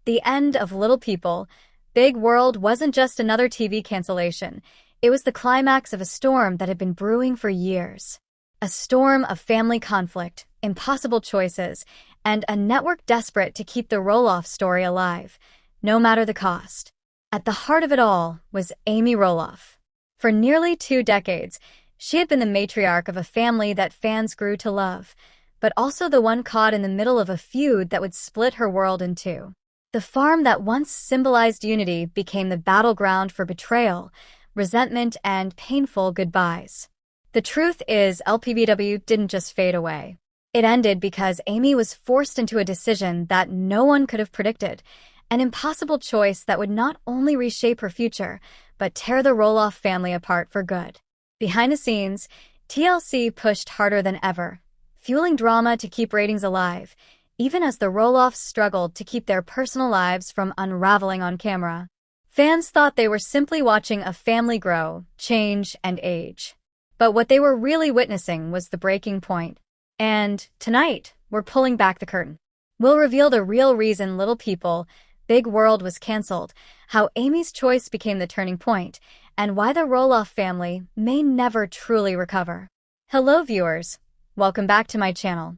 The end of Little People, Big World wasn't just another TV cancellation. It was the climax of a storm that had been brewing for years. A storm of family conflict, impossible choices, and a network desperate to keep the Roloff story alive, no matter the cost. At the heart of it all was Amy Roloff. For nearly 2 decades, she had been the matriarch of a family that fans grew to love, but also the one caught in the middle of a feud that would split her world in two. The farm that once symbolized unity became the battleground for betrayal, resentment, and painful goodbyes. The truth is, LPBW didn't just fade away. It ended because Amy was forced into a decision that no one could have predicted, an impossible choice that would not only reshape her future, but tear the Roloff family apart for good. Behind the scenes, TLC pushed harder than ever, fueling drama to keep ratings alive, even as the Roloffs struggled to keep their personal lives from unraveling on camera. Fans thought they were simply watching a family grow, change, and age. But what they were really witnessing was the breaking point. And tonight, we're pulling back the curtain. We'll reveal the real reason Little People, Big World was canceled, how Amy's choice became the turning point, and why the Roloff family may never truly recover. Hello viewers, welcome back to my channel.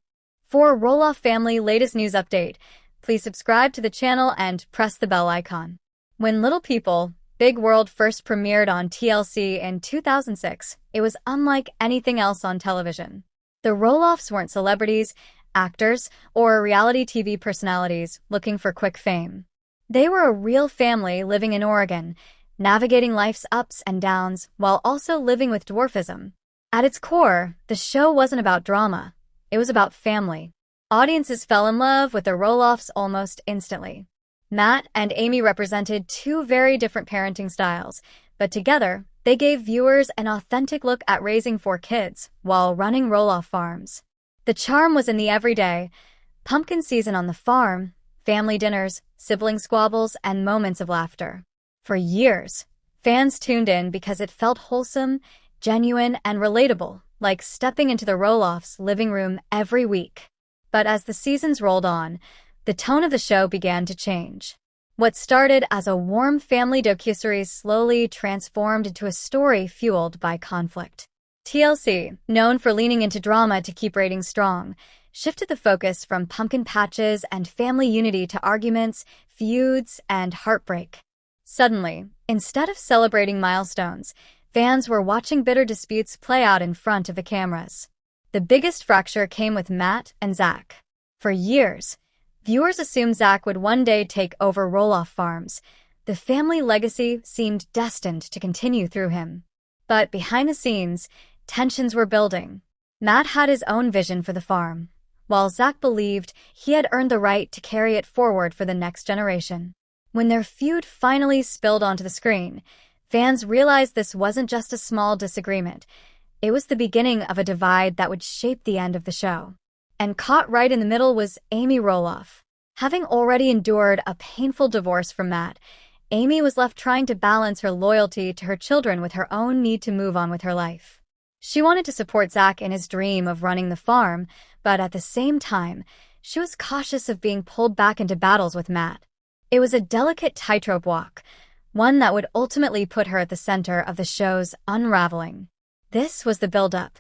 For Roloff family latest news update, please subscribe to the channel and press the bell icon. When Little People, Big World first premiered on TLC in 2006, it was unlike anything else on television. The Roloffs weren't celebrities, actors, or reality TV personalities looking for quick fame. They were a real family living in Oregon, navigating life's ups and downs while also living with dwarfism. At its core, the show wasn't about drama. It was about family. Audiences fell in love with the Roloffs almost instantly. Matt and Amy represented 2 very different parenting styles, but together, they gave viewers an authentic look at raising 4 kids while running Roloff Farms. The charm was in the everyday: pumpkin season on the farm, family dinners, sibling squabbles, and moments of laughter. For years, fans tuned in because it felt wholesome, genuine, and relatable, like stepping into the Roloffs' living room every week. But as the seasons rolled on, the tone of the show began to change. What started as a warm family docuseries slowly transformed into a story fueled by conflict. TLC, known for leaning into drama to keep ratings strong, shifted the focus from pumpkin patches and family unity to arguments, feuds, and heartbreak. Suddenly, instead of celebrating milestones, fans were watching bitter disputes play out in front of the cameras. The biggest fracture came with Matt and Zach. For years, viewers assumed Zach would one day take over Roloff Farms. The family legacy seemed destined to continue through him. But behind the scenes, tensions were building. Matt had his own vision for the farm, while Zach believed he had earned the right to carry it forward for the next generation. When their feud finally spilled onto the screen, fans realized this wasn't just a small disagreement. It was the beginning of a divide that would shape the end of the show. And caught right in the middle was Amy Roloff. Having already endured a painful divorce from Matt, Amy was left trying to balance her loyalty to her children with her own need to move on with her life. She wanted to support Zach in his dream of running the farm, but at the same time, she was cautious of being pulled back into battles with Matt. It was a delicate tightrope walk, one that would ultimately put her at the center of the show's unraveling. This was the build-up.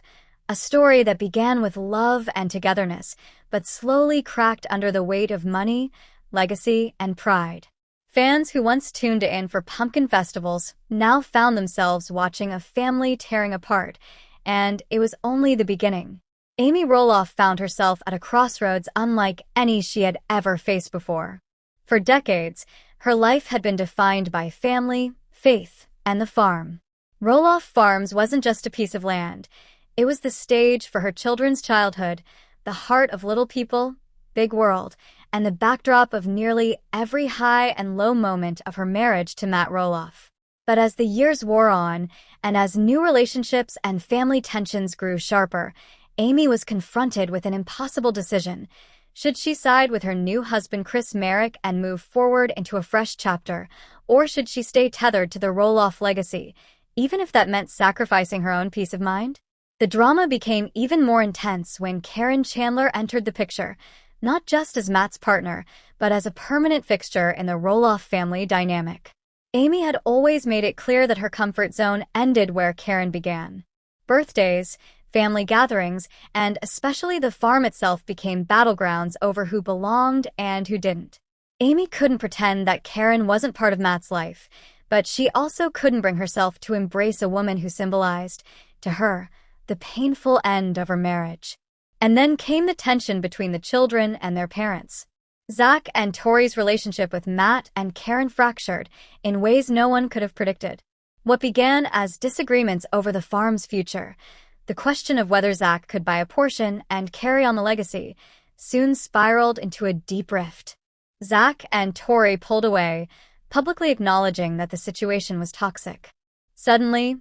A story that began with love and togetherness, but slowly cracked under the weight of money, legacy, and pride. Fans who once tuned in for pumpkin festivals now found themselves watching a family tearing apart, and it was only the beginning. Amy Roloff found herself at a crossroads unlike any she had ever faced before. For decades, her life had been defined by family, faith, and the farm. Roloff Farms wasn't just a piece of land. It was the stage for her children's childhood, the heart of Little People, Big World, and the backdrop of nearly every high and low moment of her marriage to Matt Roloff. But as the years wore on, and as new relationships and family tensions grew sharper, Amy was confronted with an impossible decision. Should she side with her new husband Chris Merrick and move forward into a fresh chapter, or should she stay tethered to the Roloff legacy, even if that meant sacrificing her own peace of mind? The drama became even more intense when Caryn Chandler entered the picture, not just as Matt's partner, but as a permanent fixture in the Roloff family dynamic. Amy had always made it clear that her comfort zone ended where Caryn began. Birthdays, family gatherings, and especially the farm itself became battlegrounds over who belonged and who didn't. Amy couldn't pretend that Caryn wasn't part of Matt's life, but she also couldn't bring herself to embrace a woman who symbolized, to her, the painful end of her marriage. And then came the tension between the children and their parents. Zach and Tori's relationship with Matt and Caryn fractured in ways no one could have predicted. What began as disagreements over the farm's future, the question of whether Zach could buy a portion and carry on the legacy, soon spiraled into a deep rift. Zach and Tori pulled away, publicly acknowledging that the situation was toxic. Suddenly,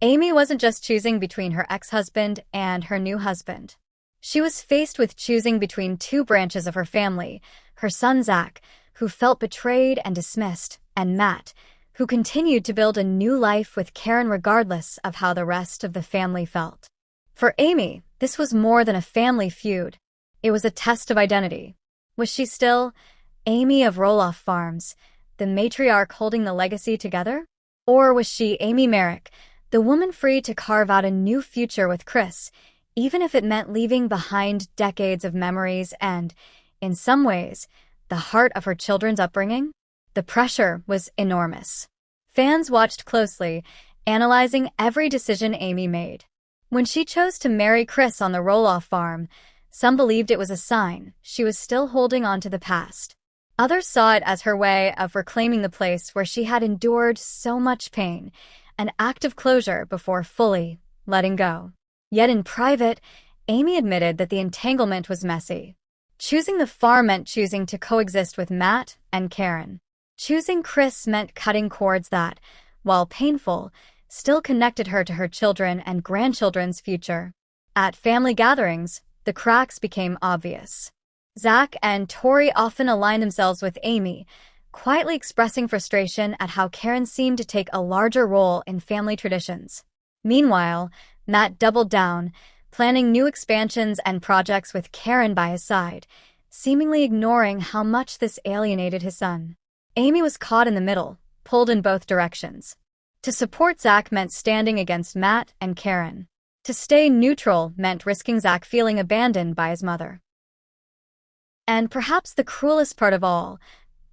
Amy wasn't just choosing between her ex-husband and her new husband. She was faced with choosing between two branches of her family, her son Zach, who felt betrayed and dismissed, and Matt, who continued to build a new life with Caryn regardless of how the rest of the family felt. For Amy, this was more than a family feud. It was a test of identity. Was she still Amy of Roloff Farms, the matriarch holding the legacy together? Or was she Amy Merrick, the woman free to carve out a new future with Chris, even if it meant leaving behind decades of memories and, in some ways, the heart of her children's upbringing? The pressure was enormous. Fans watched closely, analyzing every decision Amy made. When she chose to marry Chris on the Roloff farm, some believed it was a sign she was still holding on to the past. Others saw it as her way of reclaiming the place where she had endured so much pain, an act of closure before fully letting go. Yet in private, Amy admitted that the entanglement was messy. Choosing the farm meant choosing to coexist with Matt and Caryn. Choosing Chris meant cutting cords that, while painful, still connected her to her children and grandchildren's future. At family gatherings, the cracks became obvious. Zach and Tori often aligned themselves with Amy, quietly expressing frustration at how Caryn seemed to take a larger role in family traditions. Meanwhile, Matt doubled down, planning new expansions and projects with Caryn by his side, seemingly ignoring how much this alienated his son. Amy was caught in the middle, pulled in both directions. To support Zach meant standing against Matt and Caryn. To stay neutral meant risking Zach feeling abandoned by his mother. And perhaps the cruelest part of all,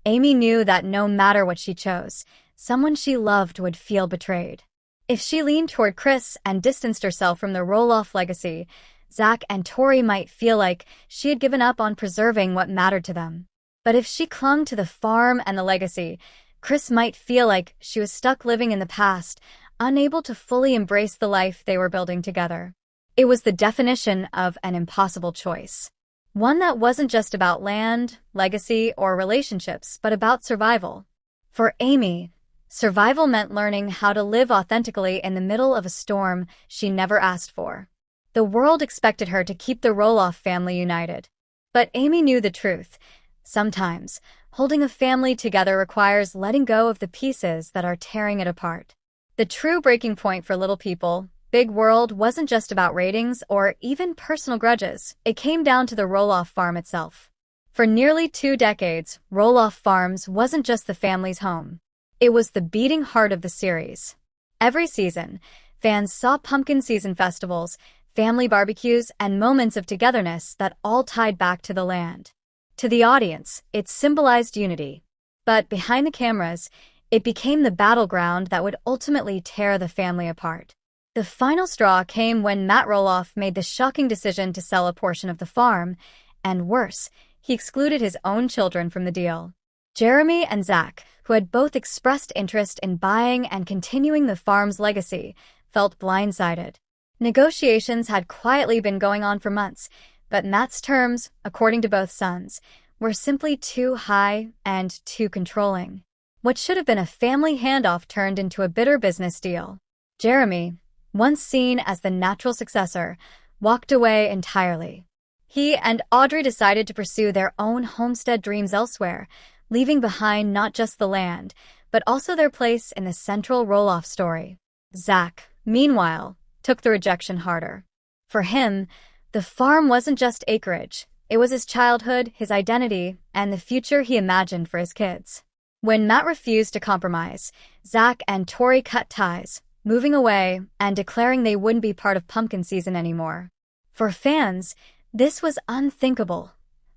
Amy knew that no matter what she chose, someone she loved would feel betrayed. If she leaned toward Chris and distanced herself from the Roloff legacy, Zach and Tori might feel like she had given up on preserving what mattered to them. But if she clung to the farm and the legacy, Chris might feel like she was stuck living in the past, unable to fully embrace the life they were building together. It was the definition of an impossible choice. One that wasn't just about land, legacy, or relationships, but about survival. For Amy, survival meant learning how to live authentically in the middle of a storm she never asked for. The world expected her to keep the Roloff family united. But Amy knew the truth. Sometimes, holding a family together requires letting go of the pieces that are tearing it apart. The true breaking point for Little People, Big World wasn't just about ratings or even personal grudges. It came down to the Roloff farm itself. For nearly 2 decades, Roloff Farms wasn't just the family's home. It was the beating heart of the series. Every season, fans saw pumpkin season festivals, family barbecues, and moments of togetherness that all tied back to the land. To the audience, it symbolized unity. But behind the cameras, it became the battleground that would ultimately tear the family apart. The final straw came when Matt Roloff made the shocking decision to sell a portion of the farm, and worse, he excluded his own children from the deal. Jeremy and Zach, who had both expressed interest in buying and continuing the farm's legacy, felt blindsided. Negotiations had quietly been going on for months, but Matt's terms, according to both sons, were simply too high and too controlling. What should have been a family handoff turned into a bitter business deal. Jeremy, once seen as the natural successor, walked away entirely. He and Audrey decided to pursue their own homestead dreams elsewhere, leaving behind not just the land, but also their place in the central Roloff story. Zach, meanwhile, took the rejection harder. For him, the farm wasn't just acreage, It was his childhood, his identity, and the future he imagined for his kids. When Matt refused to compromise, Zach and Tori cut ties, moving away and declaring they wouldn't be part of pumpkin season anymore. For fans, this was unthinkable.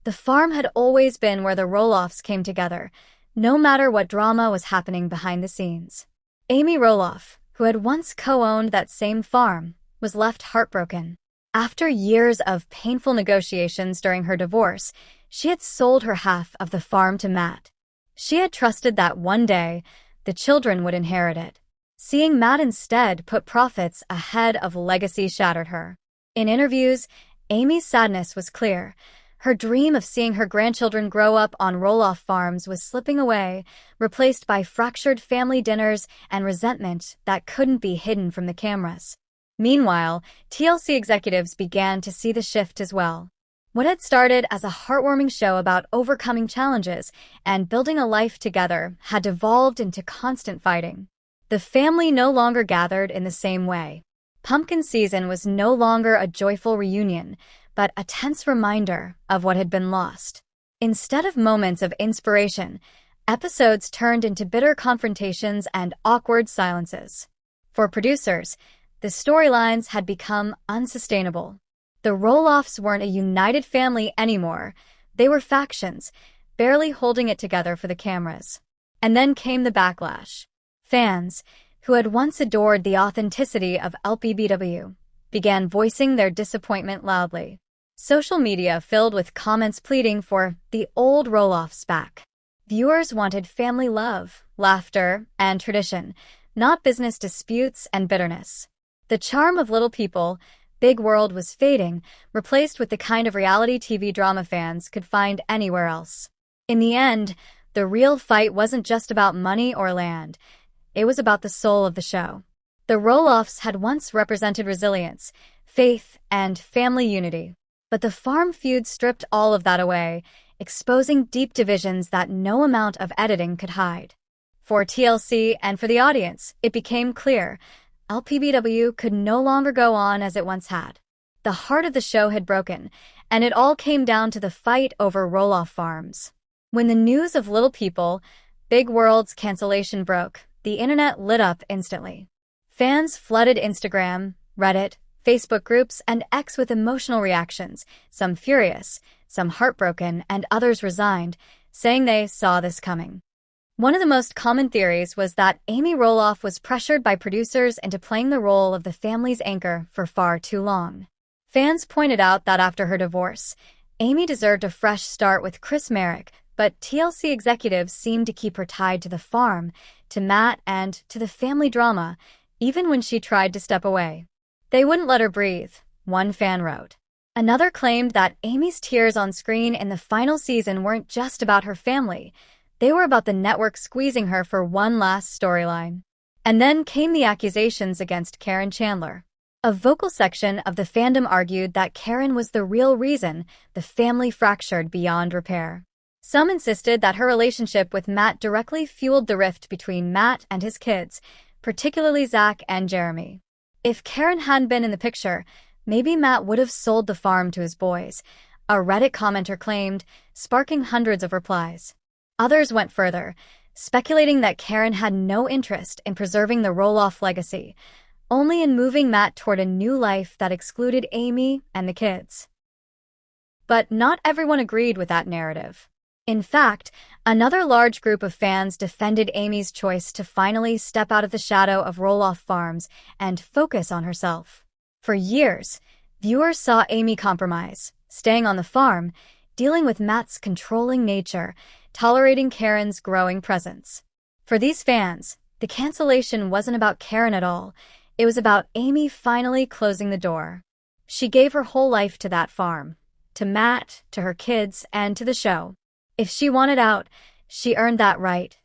The farm had always been where the Roloffs came together, no matter what drama was happening behind the scenes. Amy Roloff, who had once co-owned that same farm, was left heartbroken. After years of painful negotiations during her divorce, she had sold her half of the farm to Matt. She had trusted that one day, the children would inherit it. Seeing Matt instead put profits ahead of legacy shattered her. In interviews, Amy's sadness was clear. Her dream of seeing her grandchildren grow up on Roloff Farms was slipping away, replaced by fractured family dinners and resentment that couldn't be hidden from the cameras. Meanwhile, TLC executives began to see the shift as well. What had started as a heartwarming show about overcoming challenges and building a life together had devolved into constant fighting. The family no longer gathered in the same way. Pumpkin season was no longer a joyful reunion, but a tense reminder of what had been lost. Instead of moments of inspiration, episodes turned into bitter confrontations and awkward silences. For producers, the storylines had become unsustainable. The Roloffs weren't a united family anymore. They were factions, barely holding it together for the cameras. And then came the backlash. Fans, who had once adored the authenticity of LPBW, began voicing their disappointment loudly. Social media filled with comments pleading for the old Roloffs back. Viewers wanted family love, laughter, and tradition, not business disputes and bitterness. The charm of Little People, Big World was fading, replaced with the kind of reality TV drama fans could find anywhere else. In the end, the real fight wasn't just about money or land. It was about the soul of the show. The Roloffs had once represented resilience, faith, and family unity. But the farm feud stripped all of that away, exposing deep divisions that no amount of editing could hide. For TLC and for the audience, it became clear LPBW could no longer go on as it once had. The heart of the show had broken, and it all came down to the fight over Roloff Farms. When the news of Little People, Big World's cancellation broke, the internet lit up instantly. Fans flooded Instagram, Reddit, Facebook groups, and X with emotional reactions, some furious, some heartbroken, and others resigned, saying they saw this coming. One of the most common theories was that Amy Roloff was pressured by producers into playing the role of the family's anchor for far too long. Fans pointed out that after her divorce, Amy deserved a fresh start with Chris Merrick, but TLC executives seemed to keep her tied to the farm, to Matt, and to the family drama, even when she tried to step away. They wouldn't let her breathe, one fan wrote. Another claimed that Amy's tears on screen in the final season weren't just about her family. They were about the network squeezing her for one last storyline. And then came the accusations against Caryn Chandler. A vocal section of the fandom argued that Caryn was the real reason the family fractured beyond repair. Some insisted that her relationship with Matt directly fueled the rift between Matt and his kids, particularly Zach and Jeremy. If Caryn hadn't been in the picture, maybe Matt would have sold the farm to his boys, a Reddit commenter claimed, sparking hundreds of replies. Others went further, speculating that Caryn had no interest in preserving the Roloff legacy, only in moving Matt toward a new life that excluded Amy and the kids. But not everyone agreed with that narrative. In fact, another large group of fans defended Amy's choice to finally step out of the shadow of Roloff Farms and focus on herself. For years, viewers saw Amy compromise, staying on the farm, dealing with Matt's controlling nature, tolerating Caryn's growing presence. For these fans, the cancellation wasn't about Caryn at all. It was about Amy finally closing the door. She gave her whole life to that farm, to Matt, to her kids, and to the show. If she wanted out, she earned that right.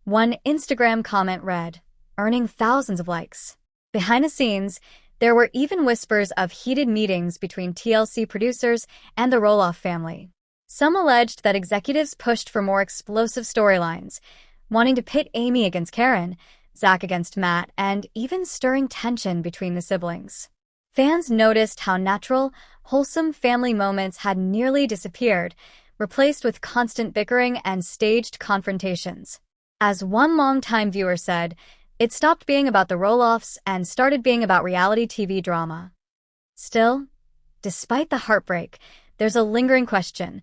One Instagram comment read, earning thousands of likes. Behind the scenes, there were even whispers of heated meetings between TLC producers and the Roloff family. Some alleged that executives pushed for more explosive storylines, wanting to pit Amy against Caryn, Zach against Matt, and even stirring tension between the siblings. Fans noticed how natural, wholesome family moments had nearly disappeared, replaced with constant bickering and staged confrontations. As one longtime viewer said, it stopped being about the Roloffs and started being about reality TV drama. Still, despite the heartbreak, there's a lingering question.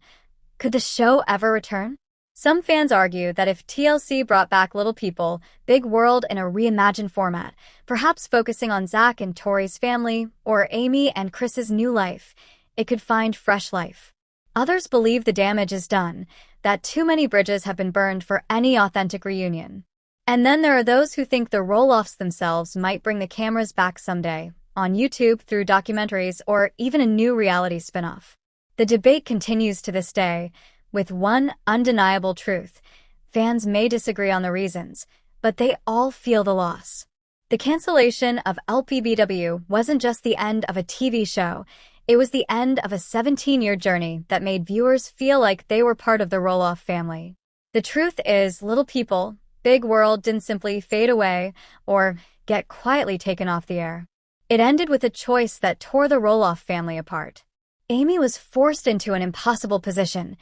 Could the show ever return? Some fans argue that if TLC brought back Little People, Big World in a reimagined format, perhaps focusing on Zach and Tori's family or Amy and Chris's new life, it could find fresh life. Others believe the damage is done, that too many bridges have been burned for any authentic reunion. And then there are those who think the Roloffs themselves might bring the cameras back someday, on YouTube through documentaries or even a new reality spin-off. The debate continues to this day, with one undeniable truth. Fans may disagree on the reasons, but they all feel the loss. The cancellation of LPBW wasn't just the end of a TV show, it was the end of a 17-year journey that made viewers feel like they were part of the Roloff family. The truth is, Little People, Big World didn't simply fade away or get quietly taken off the air. It ended with a choice that tore the Roloff family apart. Amy was forced into an impossible position,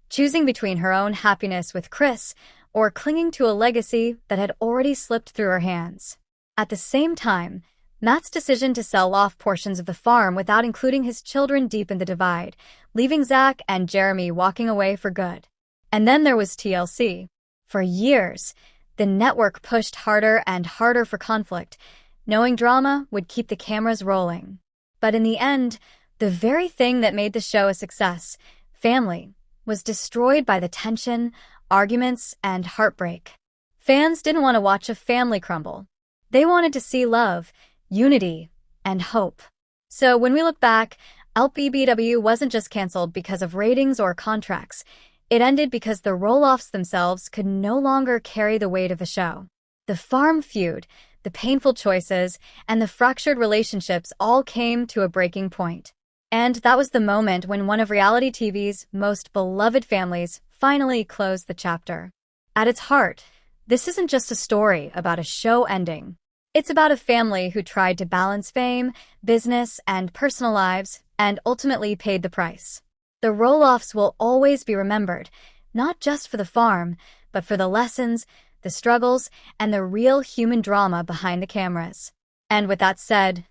choosing between her own happiness with Chris or clinging to a legacy that had already slipped through her hands. At the same time, Matt's decision to sell off portions of the farm without including his children deepened the divide, leaving Zach and Jeremy walking away for good. And then there was TLC. For years, the network pushed harder and harder for conflict, knowing drama would keep the cameras rolling. But in the end, the very thing that made the show a success, family, was destroyed by the tension, arguments, and heartbreak. Fans didn't want to watch a family crumble. They wanted to see love, unity, and hope. So when we look back, LPBW wasn't just canceled because of ratings or contracts. It ended because the Roloffs themselves could no longer carry the weight of the show. The farm feud, the painful choices, and the fractured relationships all came to a breaking point. And that was the moment when one of reality TV's most beloved families finally closed the chapter. At its heart, this isn't just a story about a show ending. It's about a family who tried to balance fame, business, and personal lives, and ultimately paid the price. The Roloffs will always be remembered, not just for the farm, but for the lessons, the struggles, and the real human drama behind the cameras. And with that said,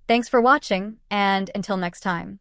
thanks for watching, and until next time.